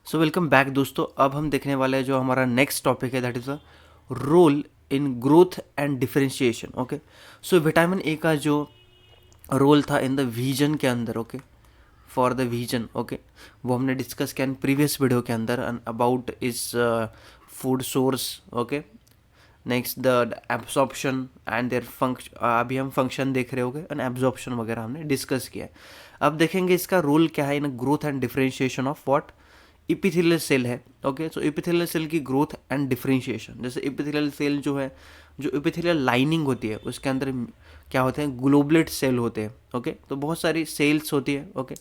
So welcome back दोस्तों। अब हम देखने वाले हैं जो हमारा नेक्स्ट टॉपिक है, that is the role in growth and differentiation. Okay, so vitamin A का जो रोल था इन द विजन के अंदर, okay, for the vision, okay, वो हमने डिस्कस किया इन प्रीवियस वीडियो के अंदर about is food source. Okay, next the absorption and their function. अभी हम फंक्शन देख रहे होंगे एंड एब्जॉर्प्शन वगैरह हमने डिस्कस किया है। अब देखेंगे इसका रोल क्या है in growth and differentiation of what epithelial cell है। ओके, सो इपिथेलियल सेल की ग्रोथ एंड डिफरेंशिएशन, जैसे इपिथेलियल सेल जो है, जो इपिथेलियल लाइनिंग होती है उसके अंदर क्या होते हैं, ग्लोबुलेट सेल होते हैं। ओके, तो बहुत सारी सेल्स होती है। ओके,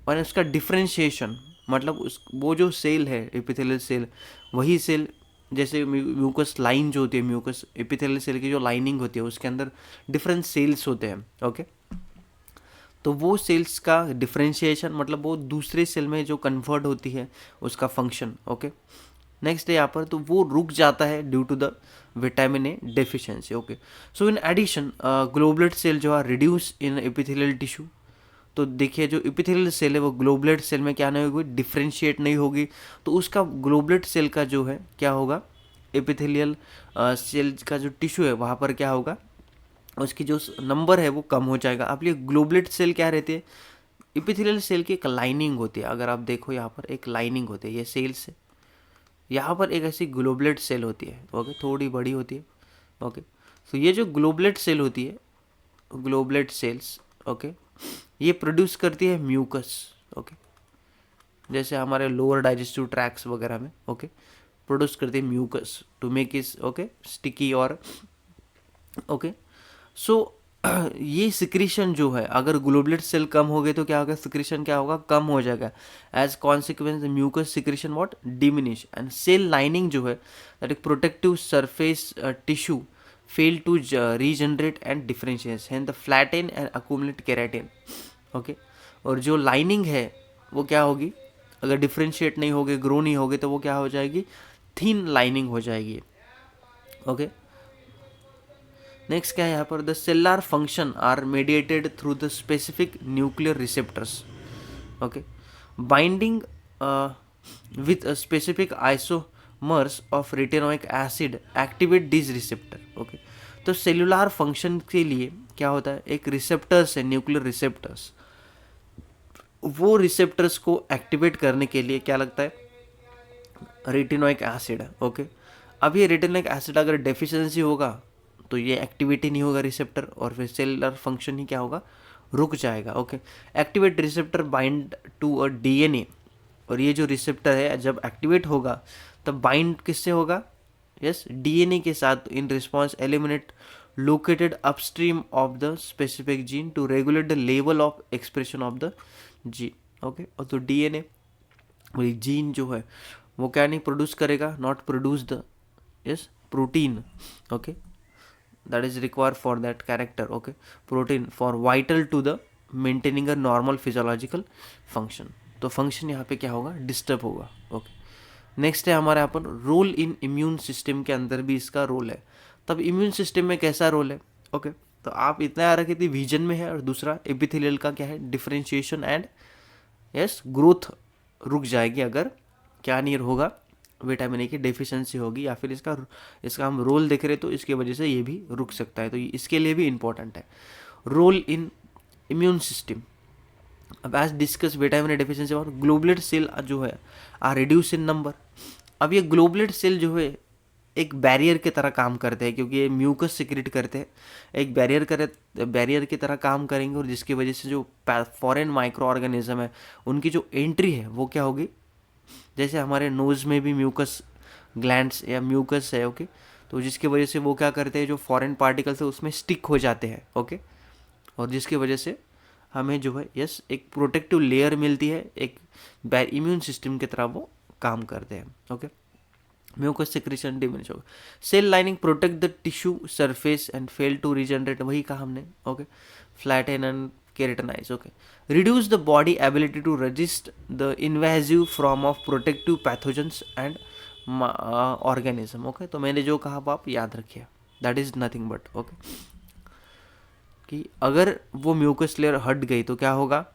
और उसका डिफरेंशिएशन मतलब उस वो जो सेल है इपिथेलियल सेल, वही सेल जैसे म्यूकस लाइन जो होती है, म्यूकस एपिथेलियल सेल की जो लाइनिंग होती है उसके अंदर डिफरेंट सेल्स होते हैं। ओके, तो वो सेल्स का डिफरेंशिएशन मतलब वो दूसरे सेल में जो कन्वर्ट होती है उसका फंक्शन। ओके, नेक्स्ट है यहाँ पर, तो वो रुक जाता है due to the vitamin A deficiency. Okay, so in addition goblet cell जो है रिड्यूस इन एपिथेलियल टिश्यू। तो देखिए जो इपिथेलियल सेल है वो ग्लोबुलेट सेल में क्या नहीं होगी, डिफरेंशिएट नहीं होगी, तो उसका ग्लोबुलेट सेल का जो है क्या होगा, एपिथेलियल सेल का जो टिश्यू है वहाँ पर क्या होगा, उसकी जो नंबर है वो कम हो जाएगा। अब ये ग्लोबुलेट सेल क्या रहती है, इपिथेलियल सेल की एक लाइनिंग होती है। अगर आप देखो यहाँ पर एक लाइनिंग होती है, ये सेल्स है, यहाँ पर एक ऐसी ग्लोबुलेट सेल होती है। ओके, थोड़ी बड़ी होती है। ओके, तो ये जो ग्लोबुलेट सेल होती है, ग्लोबुलेट सेल्स, ओके, ये प्रोड्यूस करती है म्यूकस। ओके, जैसे हमारे लोअर डाइजेस्टिव ट्रैक्स वगैरह में, ओके, प्रोड्यूस करती है म्यूकस टू मेक इस, ओके, स्टिकी और ओके, सो ये सिक्रीशन जो है, अगर ग्लोबुलेट सेल कम हो गए तो क्या होगा, सिक्रीशन क्या होगा, कम हो जाएगा। As consequence mucus secretion what diminish and cell lining जो है दैट एक protective surface tissue fail to regenerate and differentiate and the flatten and accumulate keratin. Okay, और जो लाइनिंग है वो क्या होगी, अगर डिफरेंशिएट नहीं होगी, ग्रो नहीं होगी, तो वो क्या हो जाएगी, थिन लाइनिंग हो जाएगी। ओके, नेक्स्ट क्या है यहाँ पर, the cellular function are mediated through the specific nuclear receptors. Okay, binding with specific isomers of retinoic acid activate this receptor. Okay, तो सेलुलर फंक्शन के लिए क्या होता है, एक रिसेप्टर्स है, न्यूक्लियर रिसेप्टर्स, वो रिसेप्टर्स को एक्टिवेट करने के लिए क्या लगता है, रेटिनोइक एसिड। ओके, अब ये रेटिनोइक एसिड अगर डेफिशिएंसी होगा तो ये एक्टिविटी नहीं होगा रिसेप्टर, और फिर सेलुलर फंक्शन ही क्या होगा, रुक जाएगा। Okay, activate receptor bind to a DNA, और ये जो रिसेप्टर है जब एक्टिवेट होगा तब बाइंड किससे होगा, यस, डीएनए के साथ। In response eliminate located upstream of the specific gene to regulate the level of expression of the gene. Okay, और तो डीएनए वही जीन जो है वो क्या नहीं प्रोड्यूस करेगा, not produce the, yes, protein. Okay, that is required for that character, okay, protein for vital to the maintaining a normal physiological function। तो फंक्शन यहाँ पे क्या होगा, डिस्टर्ब होगा। ओके, नेक्स्ट है हमारे यहाँ पर रोल इन इम्यून सिस्टम के अंदर भी इसका रोल है। तब इम्यून सिस्टम में कैसा रोल है, ओके, तो आप इतना याद रखिए थी विजन में है, और दूसरा एपिथेलियल का क्या है, डिफरेंशिएशन एंड यस ग्रोथ रुक जाएगी अगर क्या नहीं होगा, विटामिन ए की डेफिशिएंसी होगी, या फिर इसका इसका हम रोल देख रहे तो इसकी वजह से ये भी रुक सकता है। तो इसके लिए भी इंपॉर्टेंट है रोल इन इम्यून सिस्टम। अब as discuss vitamin A deficiency और ग्लोबुलेट सेल जो है आर रिड्यूस इन नंबर। अब ये ग्लोबुलेट सेल जो है एक बैरियर की तरह काम करते हैं, क्योंकि ये म्यूकस सिक्रेट करते हैं, एक बैरियर की तरह काम करेंगे, और जिसकी वजह से जो फॉरेन माइक्रो ऑर्गेनिज्म है उनकी जो एंट्री है वो क्या होगी, जैसे हमारे नोज़ में भी म्यूकस ग्लैंड्स या म्यूकस है। ओके, तो जिसकी वजह से वो क्या करते हैं, जो फॉरेन पार्टिकल्स है उसमें स्टिक हो जाते हैं। ओके, और जिसकी वजह से हमें जो है यस एक प्रोटेक्टिव लेयर मिलती है, एक इम्यून सिस्टम की तरह वो काम करते हैं। ओके, म्यूकस सिक्रेशन डिमिनिश होगा, cell lining protect the tissue surface and fail to regenerate, वही कहा हमने। Okay, flatten and keratinize. Okay, reduce the body ability to resist the invasive form of protective pathogens and organism. Okay, तो मैंने जो कहा वो आप याद रखिए, that is nothing but, okay, कि अगर वो म्यूकस लेयर हट गई तो क्या होगा,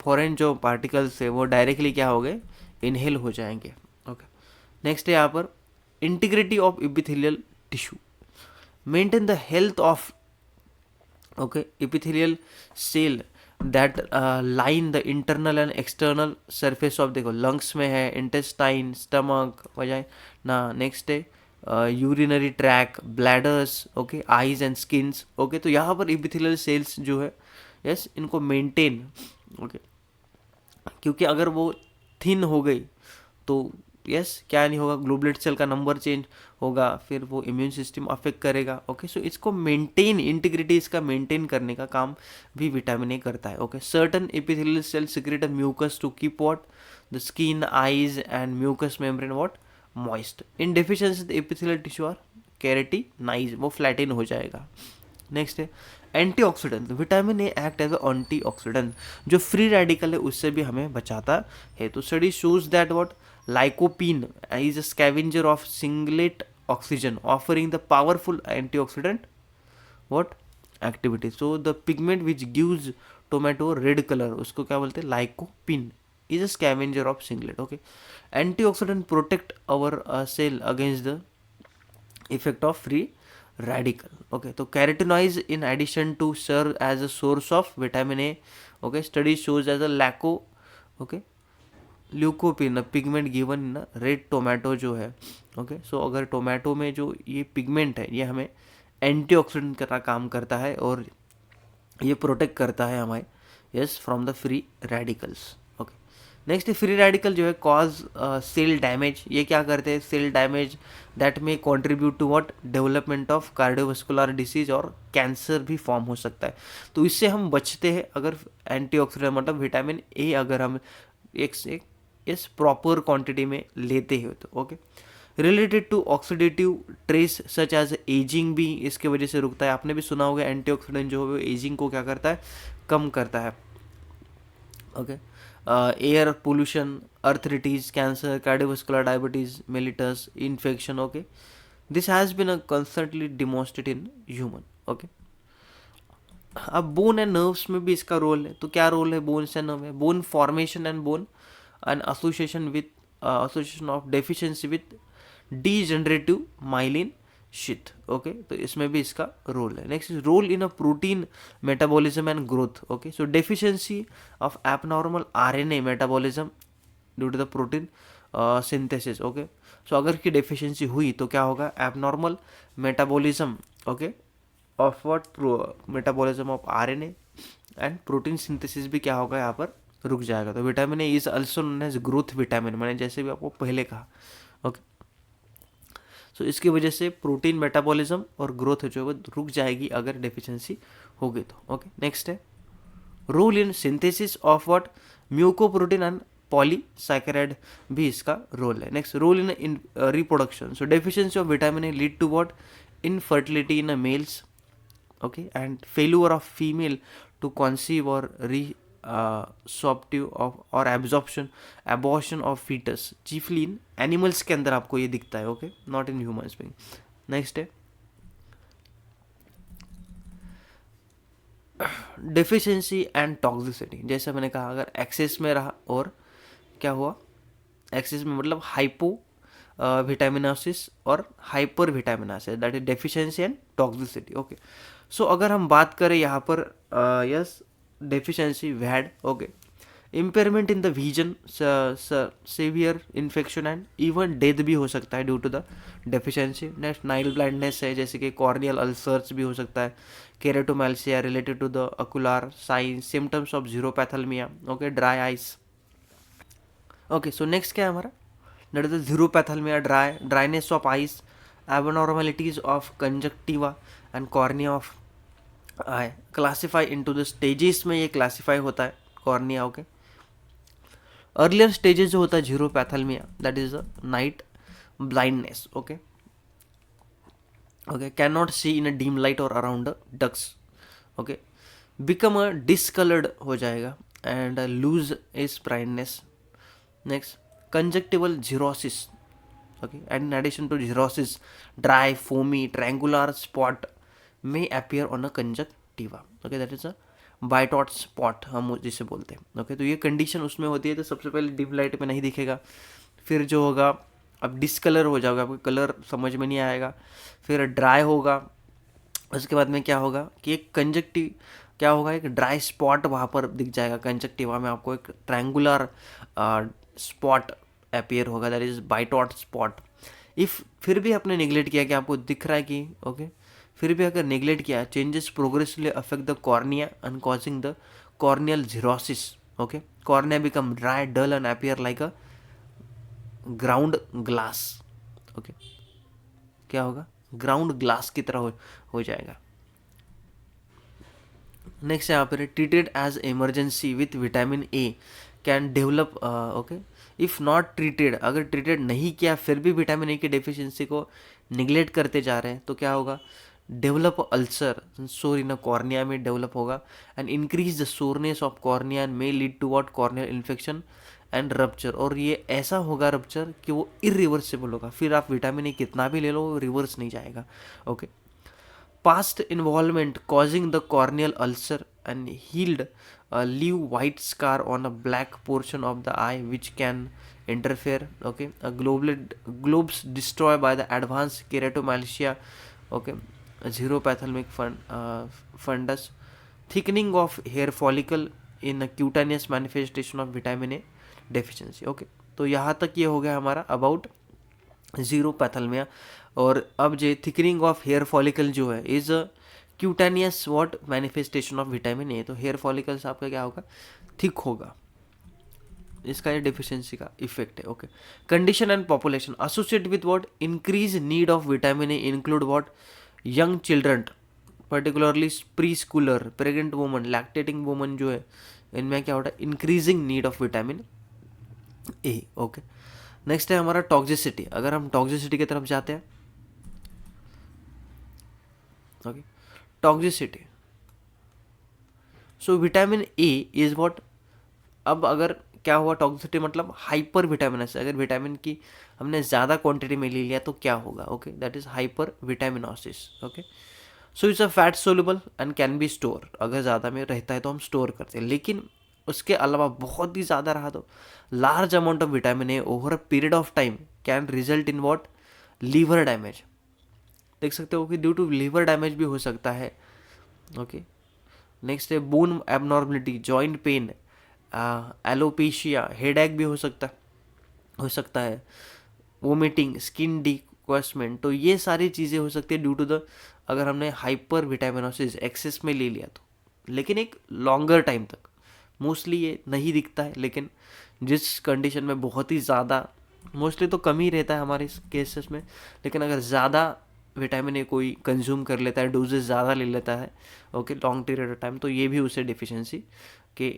फॉरेन जो पार्टिकल्स है वो डायरेक्टली क्या हो गए, इनहेल हो जाएंगे। ओके, नेक्स्ट है यहाँ पर integrity of epithelial tissue, maintain the health of okay epithelial cell that line the internal and external surface of, देखो lungs में है, intestine, stomach, vagina, next है urinary tract, bladders, okay, eyes and skins, okay। तो यहाँ पर epithelial cells जो है yes इनको maintain, okay, क्योंकि अगर वो थिन हो गई तो यस क्या नहीं होगा, ग्लोबुलेट सेल का नंबर चेंज होगा, फिर वो इम्यून सिस्टम अफेक्ट करेगा। ओके, सो इसको मेंटेन, इंटीग्रिटी इसका मेंटेन करने का काम भी विटामिन ए करता है। Okay, certain epithelial cell secrete a mucus to keep what the skin, eyes and mucus membrane what moist. In deficiency the epithelial tissue are keratinize, वो flatten हो जाएगा। नेक्स्ट है antioxidant, vitamin A act as a antioxidant, जो free radical है उससे भी हमें बचाता है। तो study shows that what lycopene is a scavenger of singlet oxygen, offering the powerful antioxidant what activity। so the pigment which gives tomato red color उसको क्या बोलते हैं, lycopene is a scavenger of singlet। okay, antioxidant protect our cell against the effect of free radical। okay, तो carotenoids in addition to serve as a source of vitamin A। okay, study shows as a laco okay lycopene pigment given in red tomato जो है। Okay, so अगर tomato में जो ये pigment है ये हमें एंटीऑक्सीडेंट का काम करता है और ये प्रोटेक्ट करता है हमारे us from the free radicals. Okay, next free radical जो है कॉज सेल डैमेज, ये क्या करते हैं, सेल डैमेज दैट में contribute to what development of cardiovascular disease और कैंसर भी फॉर्म हो सकता है। तो इससे हम बचते हैं अगर एंटीऑक्सीडेंट मतलब विटामिन ए अगर हम एक से इस प्रॉपर क्वांटिटी में लेते हो तो। Okay, related to oxidative stress such as aging भी इसके वजह से रुकता है। आपने भी सुना होगा एंटीऑक्सीडेंट जो है एजिंग को क्या करता है, कम करता है। Okay, air pollution, arthritis, cancer, cardiovascular diabetes, mellitus, infection. Okay, this has been constantly demonstrated in human. Okay, अब बोन एंड नर्व्स में भी इसका रोल है। तो क्या रोल है बोन्स एंड नर्व में, bone formation and bone and association of deficiency with degenerative myelin sheath। Okay, तो इसमें भी इसका रोल है। Next role in a protein metabolism and growth. Okay, so deficiency of abnormal RNA metabolism due to the protein synthesis. Okay, so अगर की deficiency हुई तो क्या होगा, abnormal metabolism okay of what metabolism of RNA and protein synthesis भी क्या होगा यहाँ पर रुक जाएगा। तो vitamin A is also known as growth vitamin, मैंने जैसे भी आपको पहले कहा। ओके, सो इसकी वजह से प्रोटीन मेटाबॉलिज्म और ग्रोथ जो है वो रुक जाएगी अगर डेफिशिएंसी हो गई तो। ओके, नेक्स्ट है role in synthesis of what mucoprotein and polysaccharide भी इसका रोल है। Next role in reproduction, so deficiency of vitamin A lead to what infertility in males okay and failure of female to conceive और सॉप्टिव of और abortion of foetus, chiefly in animals के अंदर आपको ये दिखता है। ओके, नॉट इन ह्यूमंस में। नेक्स्ट है डेफिशिएंसी एंड टॉक्सिसिटी, जैसे मैंने कहा अगर एक्सेस में रहा और क्या हुआ, एक्सेस में मतलब हाइपो विटामिनोसिस और hypervitaminosis, that is deficiency and toxicity. Okay, so अगर हम बात करें यहाँ पर यस डेफिशिएंसी वैड okay impairment in the vision, severe infection and even death भी हो सकता है due to the deficiency. Next night blindness है, जैसे कि कॉर्नियल अल्सर्स भी हो सकता है, keratomalacia related to the ocular signs, symptoms of xerophthalmia okay, dry eyes. Okay, so next क्या है हमारा, that is the xerophthalmia, dryness of eyes, abnormalities of conjunctiva and cornea of eye, classify into the stages में ये classify होता है cornea. Okay, earlier stages जो होता है xerophthalmia that is a night blindness. Okay okay, can not see in a dim light और around the डक्स। Okay, become a discoloured हो जाएगा and lose its brightness. Next conjunctival xerosis okay, and in addition to xerosis dry foamy triangular spot may appear on a conjunctiva. Okay, that is a Bitot spot हम जिसे बोलते हैं। Okay, तो ये condition उसमें होती है। तो सबसे पहले डिम लाइट में नहीं दिखेगा, फिर जो होगा अब डिसकलर हो जाएगा, आपको कलर समझ में नहीं आएगा, फिर ड्राई होगा। उसके बाद में क्या होगा कि एक कंजक्टिव क्या होगा, एक ड्राई स्पॉट वहाँ पर दिख जाएगा। कंजक्टिवा में आपको एक ट्रायंगुलर स्पॉट अपीयर होगा, that is Bitot spot. If फिर भी आपने निगलेक्ट किया कि आपको दिख रहा है कि ओके, फिर भी अगर निगलेक्ट किया, changes progressively affect the cornea and causing the corneal xerosis. Okay, cornea become dry, dull and appear like a ground glass. Okay, क्या होगा, ग्राउंड ग्लास की तरह हो जाएगा। नेक्स्ट यहाँ पर treated as emergency with vitamin A can develop. Okay, if not treated, अगर treated नहीं किया फिर भी विटामिन ए की डेफिशिएंसी को निगलेक्ट करते जा रहे हैं तो क्या होगा, develop ulcer sore in cornea में डेवलप होगा and increase the soreness of cornea and may lead to what, corneal infection and rupture. और ये ऐसा होगा रप्चर कि वो इरिवर्सिबल होगा, फिर आप विटामिन ए कितना भी ले लो वो रिवर्स नहीं जाएगा। Okay, past involvement causing the corneal ulcer and healed leave white scar on a black portion of the eye which can interfere. Okay, a globes destroyed by the advanced keratomalacia. Okay, a xerophthalmic fundus, thickening of hair follicle in a cutaneous manifestation of vitamin A deficiency. Okay, तो यहाँ तक ये हो गया हमारा about जीरोपैथलमिया। और अब जो थिकनिंग ऑफ हेयर फॉलिकल जो है is cutaneous what manifestation of vitamin ए। तो हेयर फॉलिकल्स आपका क्या होगा, थिक होगा, इसका ये डेफिशिएंसी का इफेक्ट है। Okay, condition and population associate with what, increase need of vitamin A include what, young children particularly pre Schuler, pregnant woman, lactating woman जो है, इनमें क्या होता है, increasing need of vitamin A. Okay, next है हमारा toxicity. अगर हम टॉक्सिसिटी की तरफ जाते हैं, okay, toxicity, so vitamin A is what, अब अगर क्या हुआ टॉक्सिसिटी मतलब हाइपर विटामिनस, अगर विटामिन की हमने ज़्यादा क्वांटिटी में ले लिया तो क्या होगा, okay, that is hyper vitaminosis. Okay, so it's a fat soluble and can be store, अगर ज़्यादा में रहता है तो हम स्टोर करते हैं, लेकिन उसके अलावा बहुत ही ज़्यादा रहा तो large amount of vitamin A over a period of time can result in what, liver damage. देख सकते हो कि ड्यू टू लीवर डैमेज भी हो सकता है। ओके, नेक्स्ट है bone abnormality, joint pain, alopecia, headache भी हो सकता है, वोमिटिंग, स्किन डिक्वेसमेंट। तो ये सारी चीज़ें हो सकती है ड्यू टू द, अगर हमने हाइपर विटामिनोसिस एक्सेस में ले लिया तो, लेकिन एक लॉन्गर टाइम तक मोस्टली ये नहीं दिखता है, लेकिन जिस कंडीशन में बहुत ही ज़्यादा, मोस्टली तो कम ही रहता है हमारे केसेस में, लेकिन अगर ज़्यादा विटामिन ए कोई कंज्यूम कर लेता है, डोजेस ज़्यादा ले लेता है, okay, long period of time, तो ये भी उसे डिफिशिएंसी के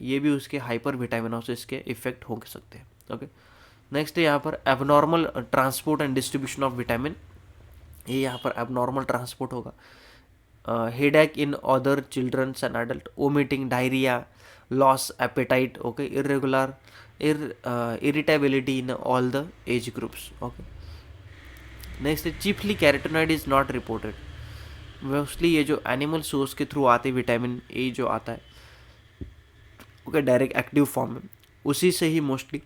ये भी उसके हाइपर विटामिनोसिस के इफेक्ट हो सकते हैं। ओके, नेक्स्ट है यहाँ पर abnormal transport and distribution of vitamin, ये यहाँ पर एबनॉर्मल ट्रांसपोर्ट होगा, headache in other children and adult, vomiting, diarrhea, loss appetite, okay, irritability in all the age groups. Okay, next chiefly carotenoid is not reported, mostly ये जो animal source के through आते vitamin A जो आता है, okay, direct active form में, उसी से ही मोस्टली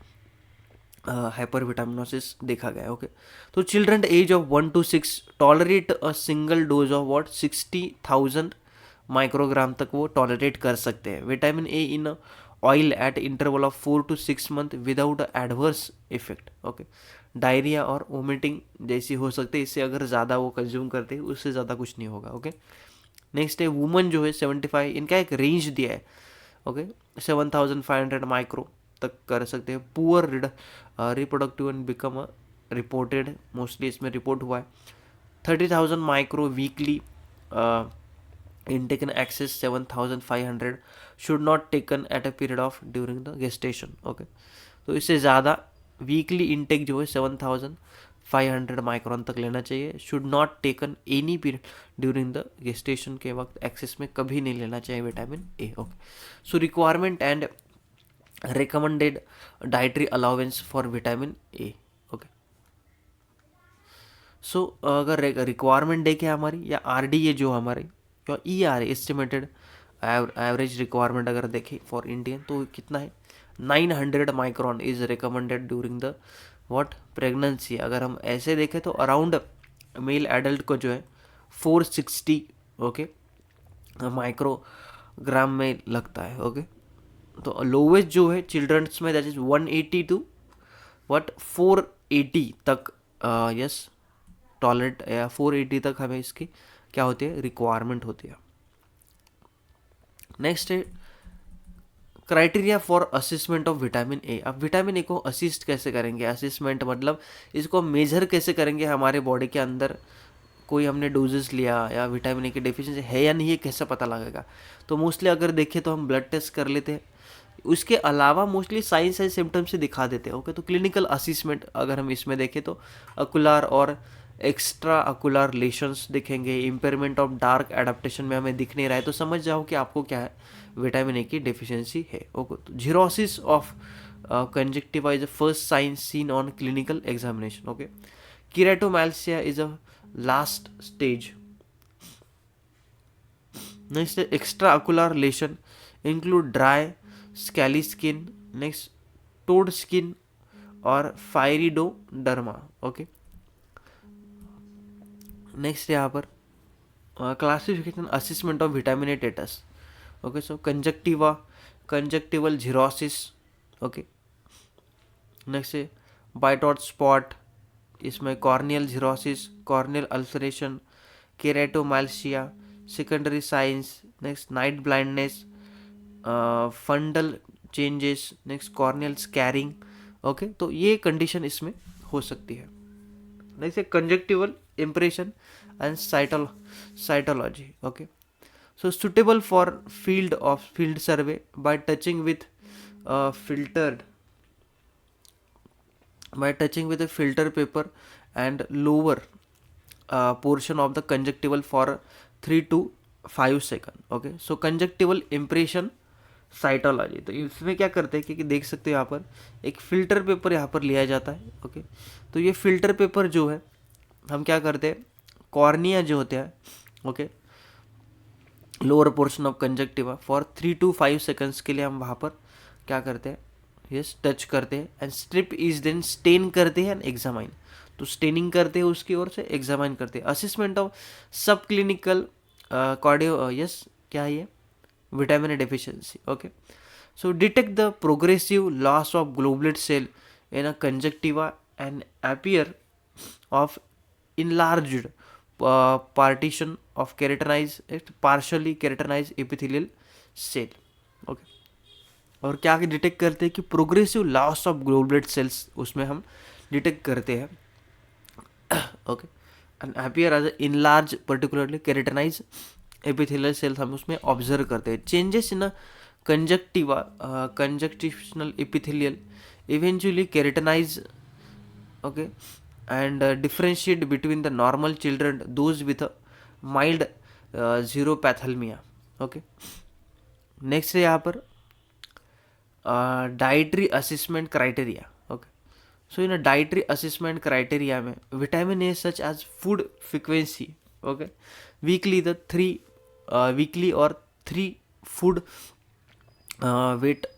हाइपर विटामिनोसिस देखा गया। ओके, तो children age of 1 to 6 tolerate a single dose of what, 60,000 microgram तक वो टॉलरेट कर सकते हैं vitamin A in oil at interval of 4 to 6 month without adverse effect. Okay, diarrhoea और वोमिटिंग जैसी हो सकती है, इससे अगर ज़्यादा वो कंज्यूम करते हैं उससे ज़्यादा कुछ नहीं होगा। ओके, नेक्स्ट है वुमन जो है 75, इनका एक रेंज दिया है। ओके, 7,500 माइक्रो तक कर सकते हैं। Poor reproductive and become reported, mostly इसमें रिपोर्ट हुआ है 30,000 micro weekly intake in excess 7,500 should not taken at a period of during the gestation. Okay, तो इससे ज़्यादा वीकली इनटेक जो है 7,500 माइक्रोन तक लेना चाहिए। Should not taken any period during the gestation के वक्त एक्सेस में कभी नहीं लेना चाहिए vitamin A. Okay, so requirement and recommended dietary allowance for vitamin A. Okay, so अगर रिक्वायरमेंट देखें हमारी, या RDA जो हमारी, या ERA एस्टिमेटेड एवरेज रिक्वायरमेंट अगर देखें फॉर इंडियन तो कितना है, 900 micron is recommended during the what pregnancy. अगर हम ऐसे देखें तो अराउंड मेल एडल्ट को जो है 460 ओके माइक्रोग्राम में लगता है। ओके तो लोवेस्ट जो है चिल्ड्रंस में दैट इज 180 टू व्हाट 480 तक यस टॉलरेट या 480 तक हमें इसकी क्या होती है रिक्वायरमेंट होती है। नेक्स्ट है criteria for assessment of vitamin ए। अब विटामिन ए को असिस्ट कैसे करेंगे, असिस्मेंट मतलब इसको मेजर कैसे करेंगे हमारे बॉडी के अंदर कोई हमने डोजेस लिया या विटामिन ए की डेफिशिएंसी है या नहीं, ये कैसे पता लगेगा। तो मोस्टली अगर देखें तो हम ब्लड टेस्ट कर लेते हैं, उसके अलावा मोस्टली साइंस एंड सिम्टम्स से दिखा देते हैं। ओके तो क्लिनिकल असिस्मेंट अगर हम इसमें देखें तो अकुलर और एक्स्ट्रा अकुलर लेशंस दिखेंगे, इम्पेयरमेंट ऑफ डार्क एडाप्टेशन में हमें दिख नहीं रहा है तो समझ जाओ कि आपको क्या है विटामिन ए की डेफिशिएंसी है। ओके तो xerosis of conjunctiva is a first sign seen on clinical examination. Okay keratomalacia is a last stage. Next extraocular lesion include dry scaly skin, next toad skin और phrynoderma. Okay next यहाँ पर classification assessment of vitamin A status. Okay so conjunctiva, conjunctival xerosis. Okay next है Bitot spot, इसमें corneal xerosis, corneal ulceration, keratomalacia, secondary signs, next night blindness, fundal changes, next corneal scaring. Okay तो ये condition इसमें हो सकती है। Next है conjunctival impression and cytology. Okay so suitable for field survey by touching with a filter paper and lower portion of the conjunctival for 3 to 5 seconds. okay so conjunctival impression cytology, तो इसमें क्या करते हैं कि देख सकते हो यहाँ पर एक फिल्टर पेपर यहाँ पर लिया जाता है। ओके तो ये फिल्टर पेपर जो है हम क्या करते हैं, कॉर्निया जो होते हैं okay lower portion of conjunctiva for 3 to 5 seconds के लिए हम वहाँ पर क्या करते हैं, यस टच करते हैं and strip is then stain करते हैं एंड एग्जामाइन। तो स्टेनिंग करते हैं उसकी ओर से, एग्जामाइन करते हैं। Assessment of subclinical cardio yes क्या है ये vitamin A deficiency. Okay so detect the progressive loss of goblet cell in a conjunctiva and appear of enlarged partition of keratinized partially keratinized epithelial cell। Okay और क्या detect करते हैं कि progressive loss of goblet cells उसमें हम detect करते हैं। Okay and appear as enlarge particularly keratinized epithelial cells हम उसमें ऑब्जर्व करते हैं। Changes in a conjunctiva conjunctival epithelial eventually keratinize okay and differentiate between the normal children those with a mild xerophthalmia। okay next है यहाँ पर dietary assessment criteria। okay so in a dietary assessment criteria में vitamin A such as food frequency okay weekly or 3 food weight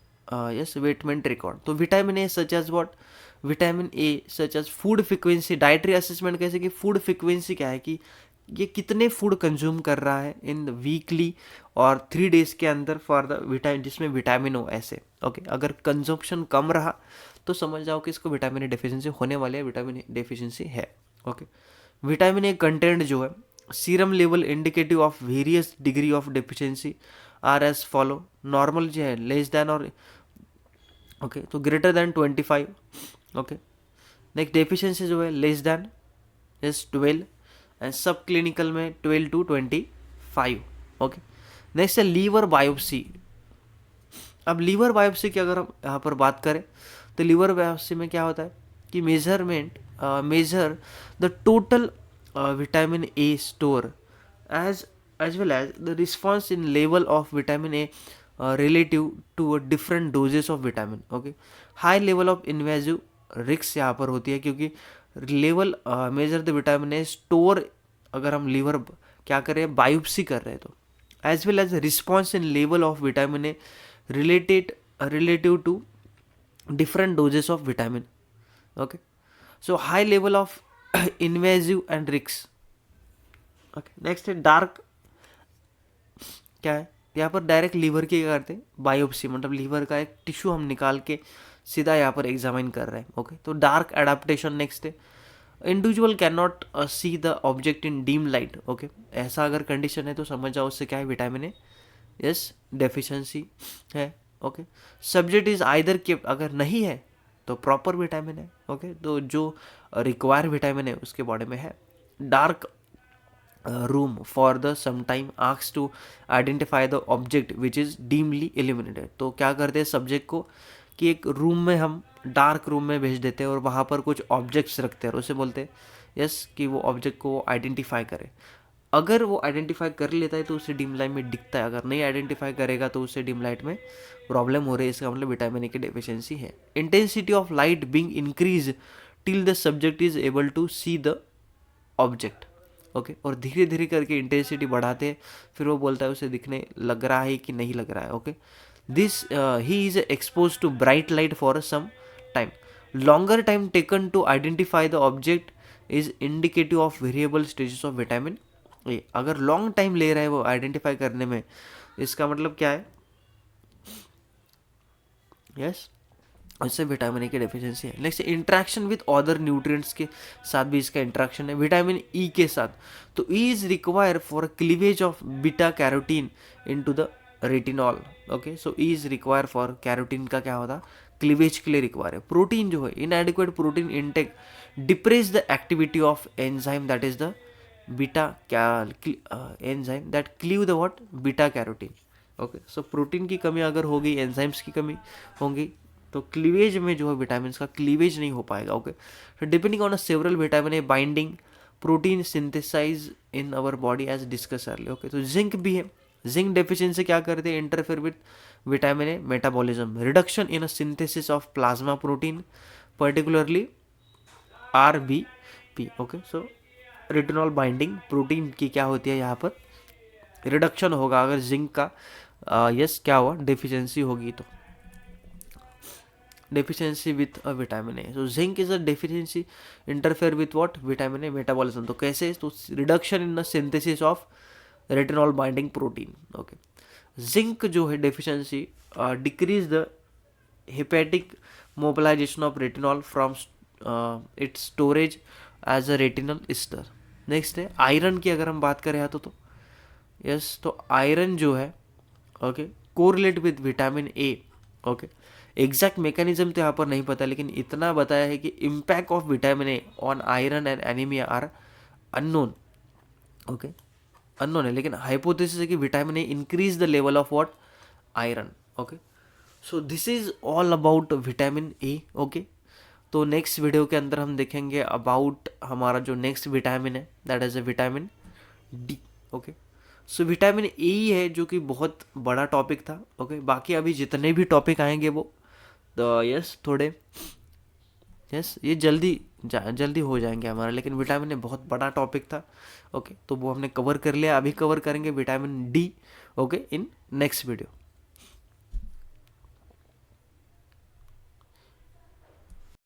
weightment record। तो vitamin A such as what vitamin A such as food frequency, dietary assessment कैसे कि food frequency क्या है कि ये कितने food consume कर रहा है इन वीकली और 3 days के अंदर फॉर द विटामिन जिसमें विटामिन हो ऐसे। ओके अगर कंजम्पशन कम रहा तो समझ जाओ कि इसको विटामिन ए डेफिशिएंसी होने वाली है, विटामिन ए डेफिशिएंसी है। ओके विटामिन ए कंटेंट जो है serum level indicative of various degree of deficiency are as follow. Normal जो है लेस देन और ओके तो greater than 25। Okay next deficiency जो है less than is 12 and subclinical में 12 to 25। ओके नेक्स्ट है लीवर बायोप्सी। अब liver biopsy की अगर हम यहाँ पर बात करें तो लीवर बायोप्सी में क्या होता है कि measure the total vitamin A store as well as the response in level of vitamin A relative to different doses of vitamin। okay high level of invasive रिक्स यहाँ पर होती है क्योंकि level measure the vitamin A store अगर हम liver क्या कर रहे हैं बायोप्सी कर रहे हैं तो as well as response in level of vitamin A relative to different doses of vitamin. Okay, so high level of invasive and risks. Okay, next है डार्क. क्या है यहाँ पर? डायरेक्ट लीवर की क्या करते हैं? बायोप्सी, मतलब लीवर का एक टिश्यू हम निकाल के सीधा यहाँ पर एग्जामिन कर रहे हैं. ओके, तो डार्क एडाप्टेशन. नेक्स्ट है individual can not C the object in dim light. Okay, ऐसा अगर कंडीशन है तो समझ जाओ उससे क्या है? विटामिन ए यस डेफिशिएंसी है. Okay, subject is either kept, अगर नहीं है तो प्रॉपर विटामिन है. ओके, तो जो रिक्वायर विटामिन है उसके बॉडी में है. Dark room for the some time asks to identify the object which is dimly eliminated. तो क्या करते हैं सब्जेक्ट को कि एक रूम में हम डार्क रूम में भेज देते हैं और वहाँ पर कुछ ऑब्जेक्ट्स रखते हैं और उसे बोलते हैं यस कि वो ऑब्जेक्ट को आइडेंटिफाई करे. अगर वो आइडेंटिफाई कर लेता है तो उसे डिम लाइट में दिखता है, अगर नहीं आइडेंटिफाई करेगा तो उसे डिम लाइट में प्रॉब्लम हो रही है. इसका मतलब विटामिन ए की डेफिशिएंसी है. Intensity of light being increase till the subject is able to see the object. Okay, और धीरे धीरे करके इंटेंसिटी बढ़ाते हैं, फिर वो बोलता है उसे दिखने लग रहा है कि नहीं लग रहा है. Okay, this he is expose to bright light for some time. Longer time taken to identify the object is indicative of variable stages of vitamin A. अगर लॉन्ग टाइम ले रहा है वो आइडेंटिफाई करने में, इसका मतलब क्या है? यस, उससे विटामिन ए की डेफिशिएंसी है. Next interaction with other nutrients के साथ भी इसका इंट्रैक्शन है विटामिन ई के साथ. तो E is require for cleavage of beta carotene into the retinol. Okay, so E is require for carotene का क्या होता? क्लीवेज के लिए रिक्वायर है. प्रोटीन जो है इनएडिक्वेट protein intake depress the activity of enzyme that is the beta enzyme that cleave the what? Beta carotene. Okay, so protein की कमी अगर होगी, एंजाइम्स की कमी होंगी, तो क्लीवेज में जो है विटामिन का क्लीवेज नहीं हो पाएगा. ओके, तो depending on several vitamin A binding protein synthesise in our body as discuss early. Okay, तो जिंक भी है. जिंक डेफिशिएंसी क्या करते हैं? Interfere with vitamin A metabolism, reduction in a synthesis of plasma protein particularly RBP. Okay, so retinol binding protein की क्या होती है? यहाँ पर रिडक्शन होगा अगर जिंक का यस क्या हुआ? डेफिशिएंसी होगी तो. deficiency with a vitamin A. So zinc is a deficiency interfere with what? Vitamin A metabolism. तो कैसे? तो reduction in the synthesis of retinol binding protein. Okay. Zinc जो है deficiency decrease the hepatic mobilization of retinol from its storage as a retinal ester. Next है iron की अगर हम बात करें तो यस, तो आयरन जो है okay correlate with vitamin A. Okay, exact mechanism तो यहाँ पर नहीं पता, लेकिन इतना बताया है कि impact of vitamin A on iron and anaemia are unknown. Okay, unknown है, लेकिन हाइपोथेसिस है कि vitamin A increase the level of what? Iron. Okay, so this is all about vitamin A. Okay, तो नेक्स्ट वीडियो के अंदर हम देखेंगे about हमारा जो नेक्स्ट विटामिन है that is a vitamin D. Okay, so vitamin A ही है जो कि बहुत बड़ा टॉपिक था. ओके, बाकी अभी जितने भी टॉपिक आएंगे वो यस थोड़े यस ये जल्दी हो जाएंगे हमारा, लेकिन विटामिन ए बहुत बड़ा टॉपिक था. ओके, तो वो हमने कवर कर लिया. अभी कवर करेंगे vitamin D. Okay, in next video.